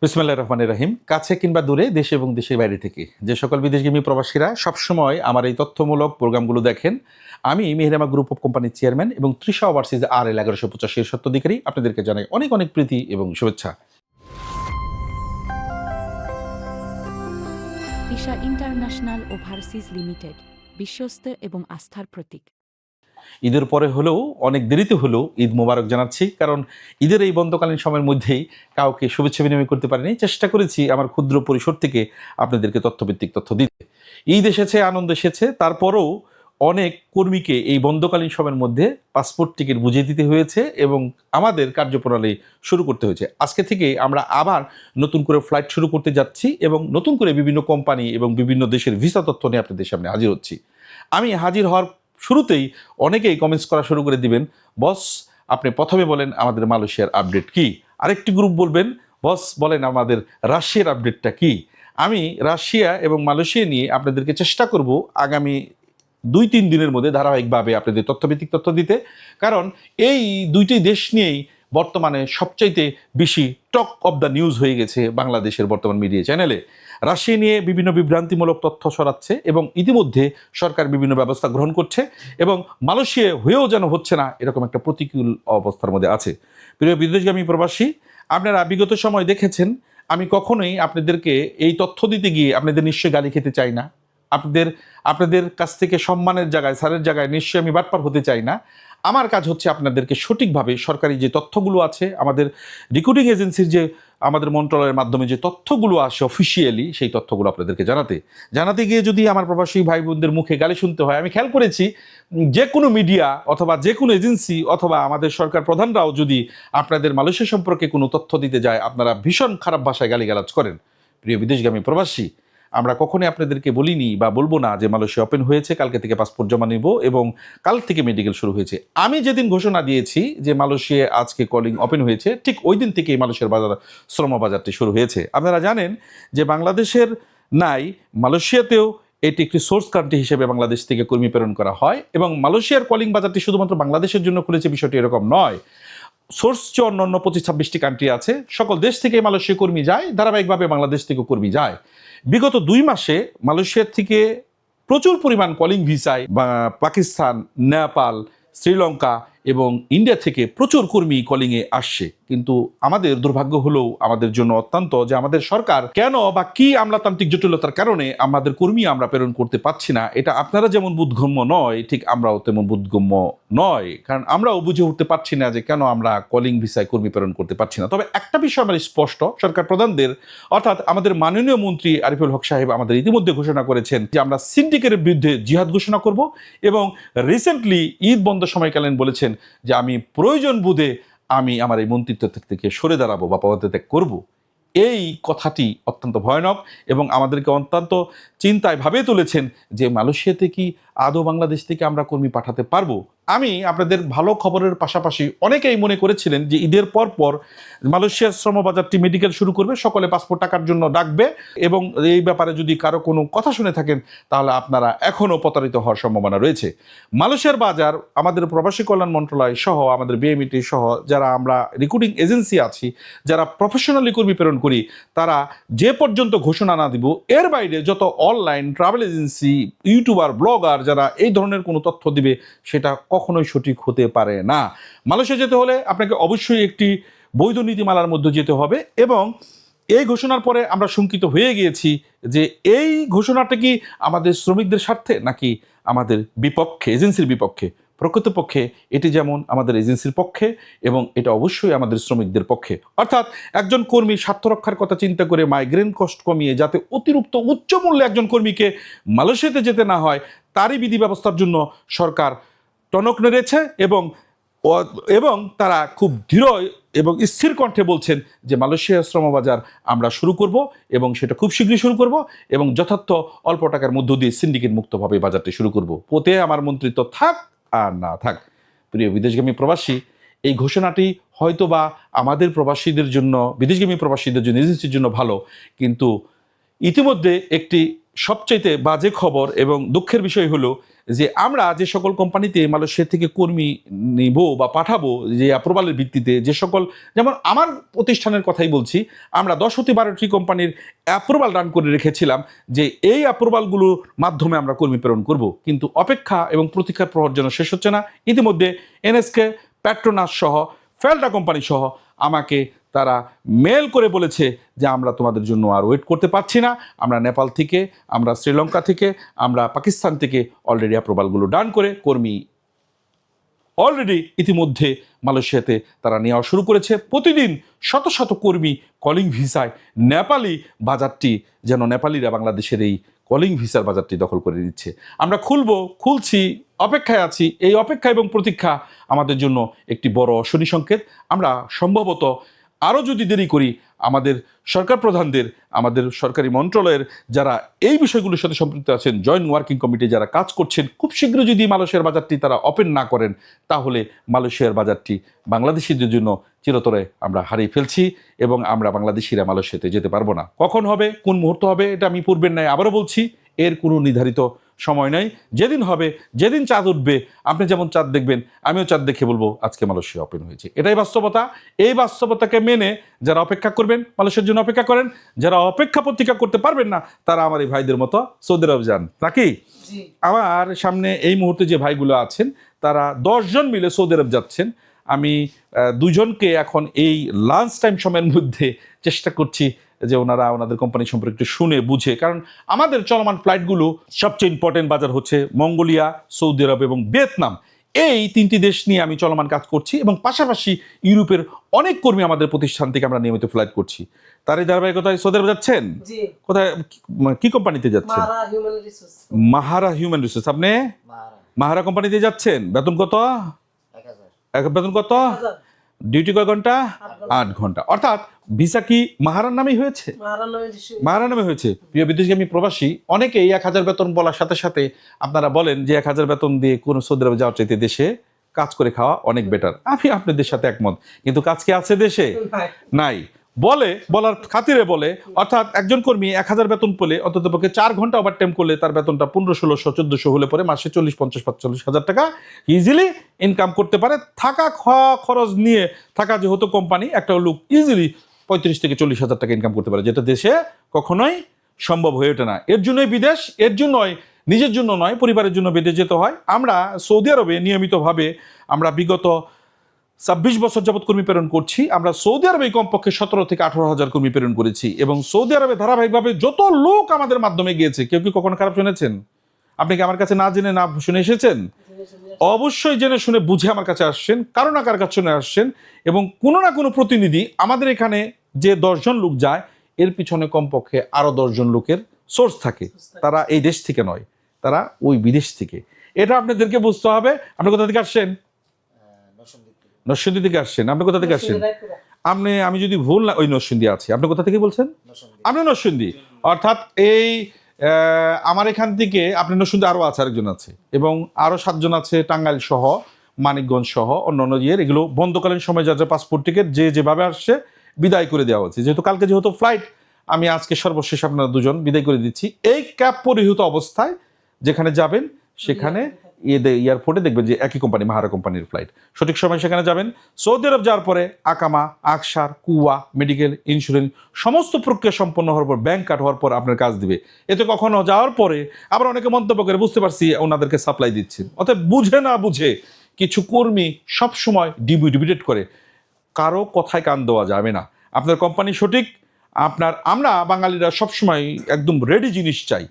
বিসমিল্লাহির রহমানির রহিম। কাছে কিংবা দূরে, দেশে এবং দেশের বাইরে থেকে যে সকল বিদেশগামী প্রবাসীরা সবসময় আমার এই তথ্যমূলক প্রোগ্রামগুলো দেখেন, আমি মেহেরামা গ্রুপ অফ কোম্পানির চেয়ারম্যান এবং তৃষা ওভারসিজ RL 1185 এর স্বত্বাধিকারী আপনাদেরকে জানাই অনেক অনেক প্রীতি এবং শুভেচ্ছা। তৃষা ইন্টারন্যাশনাল ওভারসিজ লিমিটেড, বিশ্বস্ত এবং আস্থার প্রতীক। ঈদের পরে হলেও অনেক দেরিতে হলেও ঈদ মোবারক জানাচ্ছি, কারণ ঈদের এই বন্ধকালীন সময়ের মধ্যেই কাউকে শুভেচ্ছা বিনিময় করতে পারিনি। চেষ্টা করেছি আমার ক্ষুদ্র পরিসর থেকে আপনাদেরকে তথ্যভিত্তিক তথ্য দিতে। ঈদ এসেছে, আনন্দ এসেছে, তারপরেও অনেক কর্মীকে এই বন্ধকালীন সময়ের মধ্যে পাসপোর্ট টিকিট বুঝিয়ে দিতে হয়েছে এবং আমাদের কার্যপ্রণালী শুরু করতে হয়েছে। আজকে থেকে আমরা আবার নতুন করে ফ্লাইট শুরু করতে যাচ্ছি এবং নতুন করে বিভিন্ন কোম্পানি এবং বিভিন্ন দেশের ভিসা তথ্য নিয়ে আপনাদের সামনে হাজির হচ্ছি। আমি হাজির হওয়ার শুরুতেই অনেকেই কমেন্টস করা শুরু করে দিবেন, বস আপনি প্রথমে বলেন আমাদের মালয়েশিয়ার আপডেট কি, আরেকটি গ্রুপ বলবেন বস বলেন আমাদের রাশিয়ার আপডেটটা কি। আমি রাশিয়া এবং মালয়েশিয়া নিয়ে আপনাদেরকে চেষ্টা করব আগামী 2-3 দিনের মধ্যে ধারাবাহিকভাবে আপনাদের তথ্যভিত্তিক তথ্য দিতে, কারণ এই দুইটি দেশ নিয়েই বর্তমানে সবচাইতে বেশি টক অব দ্য নিউজ হয়ে গেছে বাংলাদেশের বর্তমান মিডিয়া চ্যানেলে। রাশিয়া নিয়ে বিভিন্ন বিভ্রান্তিমূলক তথ্য ছড়াচ্ছে এবং ইতিমধ্যে সরকার বিভিন্ন ব্যবস্থা গ্রহণ করছে এবং মালয়েশিয়া হয়েও যেন হচ্ছে না, এরকম একটা প্রতিকূল অবস্থার মধ্যে আছে। প্রিয় বিদেশগামী প্রবাসী, আপনারা বিগত সময় দেখেছেন আমি কখনোই আপনাদেরকে এই তথ্য দিতে গিয়ে আপনাদের নিশ্চয়ই গালি খেতে চাই না। আপনাদের কাছ থেকে সম্মানের জায়গায়, স্যারের জায়গায় নিশ্চয়ই আমি বাটপার হতে চাই না। আমার কাজ হচ্ছে আপনাদেরকে সঠিকভাবে সরকারি যে তথ্যগুলো আছে, আমাদের রিক্রুটিং এজেন্সির যে আমাদের মন্ত্রণালয়ের মাধ্যমে যে তথ্যগুলো আসে অফিসিয়ালি, সেই তথ্যগুলো আপনাদেরকে জানাতে গিয়ে যদি আমার প্রবাসী ভাই বোনদের মুখে গালি শুনতে হয়, আমি খেয়াল করেছি যে কোনো মিডিয়া অথবা যে কোনো এজেন্সি অথবা আমাদের সরকার প্রধানরাও যদি আপনাদের মালয়েশিয়া সম্পর্কে কোনো তথ্য দিতে যায়, আপনারা ভীষণ খারাপ ভাষায় গালিগালাজ করেন। প্রিয় বিদেশগামী প্রবাসী, আমরা কখনোই আপনাদেরকে বলিনি বা বলবো না যে মালয়েশিয়া ওপেন হয়েছে, কালকে থেকে পাসপোর্ট জমা নেব এবং কাল থেকে মেডিকেল শুরু হয়েছে। আমি যেদিন ঘোষণা দিয়েছি যে মালয়েশিয়া আজকে কলিং ওপেন হয়েছে, ঠিক ওই দিন থেকেই মালয়েশিয়ার শ্রম বাজারটি শুরু হয়েছে। আপনারা জানেন যে বাংলাদেশের নাই, মালয়েশিয়াতেও এটি একটি সোর্স কান্ট্রি হিসেবে বাংলাদেশ থেকে কর্মী প্রেরণ করা হয় এবং মালয়েশিয়ার কলিং বাজারটি শুধুমাত্র বাংলাদেশের জন্য খুলেছে, বিষয়টি এরকম নয়। সোর্স যে অন্যান্য 25-26টি কান্ট্রি আছে, সকল দেশ থেকে মালয়েশিয়া কর্মী যায়, ধারাবাহিকভাবে বাংলাদেশ থেকেও কর্মী যায়। বিগত 2 মাসে মালয়েশিয়ার থেকে প্রচুর পরিমাণ কলিং ভিসায় পাকিস্তান, নেপাল, শ্রীলঙ্কা এবং ইন্ডিয়া থেকে প্রচুর কর্মী কলিংয়ে আসছে। কিন্তু আমাদের দুর্ভাগ্য হলেও আমাদের জন্য অত্যন্ত যে আমাদের সরকার কেন বা কি আমলাতান্ত্রিক জটিলতার কারণে আমাদের কর্মী আমরা প্রেরণ করতে পারছি না, এটা আপনারা যেমন বোধগম্য নয়, ঠিক আমরাও তেমন বোধগম্য নয়, কারণ আমরাও বুঝে উঠতে পারছি না যে কেন আমরা কলিং ভিসায় কর্মী প্রেরণ করতে পারছি না। তবে একটা বিষয় আমার স্পষ্ট, সরকার প্রধানদের অর্থাৎ আমাদের মাননীয় মন্ত্রী আরিফুল হক সাহেব আমাদের ইতিমধ্যে ঘোষণা করেছেন যে আমরা সিন্ডিকেটের বিরুদ্ধে জিহাদ ঘোষণা করব এবং রিসেন্টলি ঈদ বন্ধ সময়কালীন বলেছেন যে আমি প্রয়োজন বোধে আমি আমার এই মন্ত্রিত্ব থেকে সরে দাঁড়াবো বা পদত্যাগ করব। এই কথাটি অত্যন্ত ভয়ানক এবং আমাদেরকে অত্যন্ত চিন্তায় ভাবে তুলেছেন যে মালয়েশিয়াতে কি আদৌ বাংলাদেশ থেকে আমরা কর্মী পাঠাতে পারবো। আমি আপনাদের ভালো খবরের পাশাপাশি অনেকেই মনে করেছিলেন যে ঈদের পর মালয়েশিয়ার শ্রমবাজারটি মেডিকেল শুরু করবে, সকলে পাসপোর্ট টাকার জন্য ডাকবে এবং এই ব্যাপারে যদি কারো কোনো কথা শুনে থাকেন তাহলে আপনারা এখনও প্রতারিত হওয়ার সম্ভাবনা রয়েছে। মালয়েশিয়ার বাজার আমাদের প্রবাসী কল্যাণ মন্ত্রণালয় সহ আমাদের বিএমইটি সহ যারা আমরা রিক্রুটিং এজেন্সি আছি, যারা প্রফেশনালি কর্মী প্রেরণ করি, তারা যে পর্যন্ত ঘোষণা না দিব, এর বাইরে যত online travel agency, YouTuber, blogger যারা এই ধরনের কোনো তথ্য দিবে, সেটা কখনোই সঠিক হতে পারে না। মালয়েশিয়া যেতে হলে আপনাকে অবশ্যই একটি বৈধ নীতিমালার মধ্যে যেতে হবে এবং এই ঘোষণার পরে আমরা শঙ্কিত হয়ে গিয়েছি যে এই ঘোষণাটা কি আমাদের শ্রমিকদের স্বার্থে নাকি আমাদের বিপক্ষে, এজেন্সির বিপক্ষে। প্রকৃতপক্ষে এটি যেমন আমাদের এজেন্সির পক্ষে এবং এটা অবশ্যই আমাদের শ্রমিকদের পক্ষে। অর্থাৎ একজন কর্মী স্বার্থ রক্ষার কথা চিন্তা করে মাইগ্রেন কস্ট কমিয়ে যাতে অতিরিক্ত উচ্চ মূল্যে একজন কর্মীকে মালয়েশিয়াতে যেতে না হয়, তারই বিধি ব্যবস্থার জন্য সরকার টনক নেড়েছে এবং তারা খুব দৃঢ় এবং স্থির কণ্ঠে বলছেন যে মালয়েশিয়ার শ্রমবাজার আমরা শুরু করব এবং সেটা খুব শীঘ্রই শুরু করব এবং যথার্থ অল্প টাকার মধ্য দিয়ে সিন্ডিকেট মুক্তভাবে বাজারটি শুরু করব, পোতে আমার মন্ত্রিত্ব থাক আর না থাক। প্রিয় বিদেশগামী প্রবাসী, এই ঘোষণাটি হয়তো বা আমাদের প্রবাসীদের জন্য, বিদেশগামী প্রবাসীদের জন্য, এজেন্সির জন্য ভালো, কিন্তু ইতিমধ্যে একটি সবচাইতে বাজে খবর এবং দুঃখের বিষয় হলো যে আমরা যে সকল কোম্পানিতে মালয়েশিয়া থেকে কর্মী নিব বা পাঠাবো, যে অ্যাপ্রুভালের ভিত্তিতে যে সকল, যেমন আমার প্রতিষ্ঠানের কথাই বলছি, আমরা 10 হতে 12টি কোম্পানির অ্যাপ্রুভাল রান করে রেখেছিলাম যে এই অ্যাপ্রুভালগুলোর মাধ্যমে আমরা কর্মী প্রেরণ করব, কিন্তু অপেক্ষা এবং প্রতীক্ষার প্রহর যেন শেষ হচ্ছে না। ইতিমধ্যে এনএসকে, পেট্রোনাস সহ, ফেলটা কোম্পানি সহ আমাকে তারা মেল করে বলেছে যে আমরা তোমাদের জন্য আর ওয়েট করতে পারছি না, আমরা নেপাল থেকে, আমরা শ্রীলঙ্কা থেকে, আমরা পাকিস্তান থেকে অলরেডি অ্যাপ্রুভালগুলো ডান করে কর্মী অলরেডি ইতিমধ্যে মালয়েশিয়াতে তারা নেওয়া শুরু করেছে। প্রতিদিন শত শত কর্মী কলিং ভিসায় নেপালি বাজারটি, যেন নেপালিরা বাংলাদেশের এই কলিং ভিসার বাজারটি দখল করে দিচ্ছে। আমরা খুলছি, অপেক্ষায় আছি। এই অপেক্ষা এবং প্রতীক্ষা আমাদের জন্য একটি বড় অশনি সংকেত। আমরা সম্ভবত আরও যদি দেরি করি, আমাদের সরকার প্রধানদের, আমাদের সরকারি মন্ত্রণালয়ের যারা এই বিষয়গুলোর সাথে সম্পৃক্ত আছেন, জয়েন্ট ওয়ার্কিং কমিটি যারা কাজ করছেন, খুব শীঘ্র যদি মালয়েশিয়ার বাজারটি তারা ওপেন না করেন, তাহলে মালয়েশিয়ার বাজারটি বাংলাদেশিদের জন্য চিরতরে আমরা হারিয়ে ফেলছি এবং আমরা বাংলাদেশিরা মালয়েশিয়াতে যেতে পারবো না। কখন হবে, কোন মুহূর্ত হবে, এটা আমি পূর্বের ন্যায় আবারও বলছি, এর কোনো নির্ধারিত সময় নাই। যেদিন হবে, যেদিন চাঁদ উঠবে, আপনি যেমন চাঁদ দেখবেন, আমিও চাঁদ দেখে বলবো আজকে মালয়েশিয়া ওপেন হয়েছে। এটাই বাস্তবতা। এই বাস্তবতাকে মেনে যারা অপেক্ষা করবেন, মালয়েশিয়ার জন্য অপেক্ষা করেন। যারা অপেক্ষা প্রতীক্ষা করতে পারবেন না, তারা আমার এই ভাইদের মতো সৌদি আরব যান। নাকি আমার সামনে এই মুহূর্তে যে ভাইগুলো আছেন, তারা 10 জন মিলে সৌদি আরব যাচ্ছেন। আমি 2 জনকে এখন এই লাঞ্চ টাইম সময়ের মধ্যে চেষ্টা করছি যে ওনাদের কোম্পানি সম্পর্কে একটু শুনে বুঝে, কারণ আমাদের চলমান ফ্লাইটগুলো সবচেয়ে ইম্পর্টেন্ট বাজার হচ্ছে মঙ্গোলিয়া, সৌদি আরব এবং ভিয়েতনাম। এই 3টি দেশ নিয়ে আমি চলমান কাজ করছি এবং পাশাপাশি ইউরোপের অনেক কর্মী আমাদের প্রতিষ্ঠান থেকে আমরা নিয়মিত ফ্লাইট করছি। তার এই ধারাবাহিকতায় সৌদি আরব যাচ্ছেন? কোথায়, কি কোম্পানিতে যাচ্ছেন? মাহারা হিউম্যান রিসোর্স। আপনি মাহারা কোম্পানিতে যাচ্ছেন। বেতন কত? 1000। বেতন কত? ডিউটি কয় ঘন্টা? 8 ঘন্টা। অর্থাৎ ভিসা কি মাহারার নামেই হয়েছে? মাহারার নামে হয়েছে। প্রিয় বিদেশগামী প্রবাসী, অনেকেই 1000 বেতন বলার সাথে সাথে আপনারা বলেন যে 1000 বেতন দিয়ে কোনো সৌদি আরবে যাওয়ার চাইতে দেশে কাজ করে খাওয়া অনেক বেটার। আমি আপনাদের সাথে একমত, কিন্তু কাজ কি আছে দেশে? নাই। বলার খাতিরে বলে, অর্থাৎ একজন কর্মী 1000 বেতন পেলে অন্ততপক্ষে 4 ঘন্টা ওভারটাইম করলে তার বেতনটা 1500, 1600, 1400 হলে পরে মাসে 40, 50, 45 হাজার টাকা ইজিলি ইনকাম করতে পারে। থাকা খাওয়া খরচ নিয়ে, থাকা যেহেতু কোম্পানি, একটা লোক ইজিলি 35 থেকে 40 হাজার টাকা ইনকাম করতে পারে, যেটা দেশে কখনোই সম্ভব হয়ে ওঠে না। এর জন্যই বিদেশ, এর জন্যই নিজের জন্য নয়, পরিবারের জন্য বিদেশ যেতে হয়। আমরা সৌদি আরবে নিয়মিতভাবে আমরা বিগত 26 বছর যাবৎ কর্মী প্রেরণ করছি। আমরা সৌদি আরবে কমপক্ষে 17 থেকে 18 হাজার কর্মী প্রেরণ করেছি এবং সৌদি আরবে ধারাবাহিকভাবে যত লোক আমাদের মাধ্যমে গিয়েছে, কেউ কি কখনো খারাপ শুনেছেন? আপনি কি আমার কাছে না জেনে না শুনে এসেছেন? অবশ্যই জেনে শুনে বুঝে আমার কাছে আসছেন, কারো না কার কাছে আসছেন, এবং কোনো না কোনো প্রতিনিধি আমাদের এখানে যে 10 জন লোক যায়, এর পিছনে কমপক্ষে আরো 10 জন লোকের সোর্স থাকে। তারা এই দেশ থেকে নয়, তারা ওই বিদেশ থেকে। এটা আপনাদেরকে বুঝতে হবে। আপনি কোথা থেকে আসছেন? নরসিংদী থেকে আসছেন। আপনি কোথা থেকে আসছেন? আমি যদি ভুল না, ওই নরসিংদী আছে। আপনি কোথা থেকে বলছেন? আপনি নরসিংদী। অর্থাৎ এই আমার এখান থেকে আপনি নরসিংদী আরও আছে, আরেকজন আছে, এবং আরও 7 জন আছে টাঙ্গাইল সহ, মানিকগঞ্জ সহ অন্যান্য ইয়ের। এগুলো বন্ধকালীন সময় যাদের পাসপোর্ট টিকিট যেভাবে আসছে বিদায় করে দেওয়া হচ্ছে। যেহেতু ফ্লাইট, আমি আজকে সর্বশেষ আপনারা 2 জন বিদায় করে দিচ্ছি। এই ক্যাব পরিহিত অবস্থায় যেখানে যাবেন, সেখানে এয়ারপোর্টে দেখবেন যে একই কোম্পানি, মাহারা কোম্পানির ফ্লাইট। সঠিক সময় সেখানে যাবেন। সৌদি আরব যাওয়ার পরে আকামা, আকসার, কুয়া, মেডিকেল, ইন্স্যুরেন্স সমস্ত প্রক্রিয়া সম্পন্ন হওয়ার পর, ব্যাংক কার্ড হওয়ার পর আপনার কাজ দিবে। এতে কখনো যাওয়ার পরে আবার অনেকে মন্তব্য করে, বুঝতে পারছি ওনাদেরকে সাপ্লাই দিচ্ছেন। অর্থাৎ বুঝে না বুঝে কিছু কর্মী সবসময় ডিমোটিভেট করে। কারো কথায় কান দেওয়া যাবে না। আপনার কোম্পানি সঠিক, আমরা বাঙালিরা সবসময় একদম রেডি জিনিস চাই,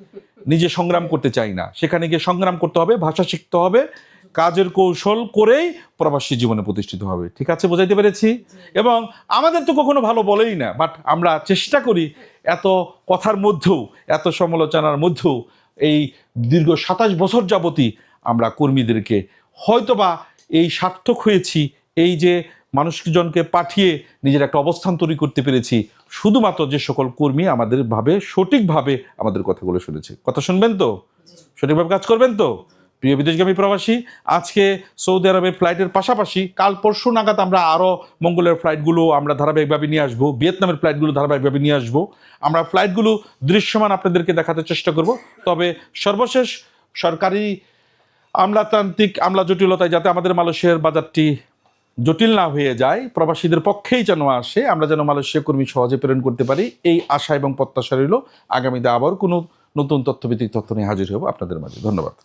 নিজে সংগ্রাম করতে চাই না। সেখানে গিয়ে সংগ্রাম করতে হবে, ভাষা শিখতে হবে, কাজের কৌশল করেই প্রবাসী জীবনে প্রতিষ্ঠিত হবে। ঠিক আছে, বোঝাইতে পেরেছি? এবং আমাদের তো কখনো ভালো বলেই না, বাট আমরা চেষ্টা করি এত কথার মধ্যেও, এত সমালোচনার মধ্যেও, এই দীর্ঘ 27 বছর যাবতই আমরা কর্মীদেরকে হয়তোবা এই সার্থক হয়েছি, এই যে মানুষজনকে পাঠিয়ে নিজের একটা অবস্থান তৈরি করতে পেরেছি, শুধুমাত্র যে সকল কর্মী আমাদের সঠিকভাবে আমাদের কথাগুলো শুনেছে। কথা শুনবেন তো? সঠিকভাবে কাজ করবেন তো? প্রিয় বিদেশগামী প্রবাসী, আজকে সৌদি আরবের ফ্লাইটের পাশাপাশি কাল পরশু নাগাদ আমরা আরও মঙ্গলের ফ্লাইটগুলো আমরা ধারাবাহিকভাবে নিয়ে আসবো, ভিয়েতনামের ফ্লাইটগুলো ধারাবাহিকভাবে নিয়ে আসবো। আমরা ফ্লাইটগুলো দৃশ্যমান আপনাদেরকে দেখাতে চেষ্টা করব। তবে সর্বশেষ সরকারি আমলাতান্ত্রিক আমলা জটিলতায় যাতে আমাদের মালয়েশিয়ার বাজারটি জটিল না হয়ে যায়, প্রবাসীদের পক্ষেই যেন আসে, আমরা যেন মালয়েশিয়া কর্মী সহজে প্রেরণ করতে পারি, এই আশা এবং প্রত্যাশা রইল। আগামীতে আবার কোনো নতুন তথ্যভিত্তিক তথ্য নিয়ে হাজির হব আপনাদের মাঝে। ধন্যবাদ।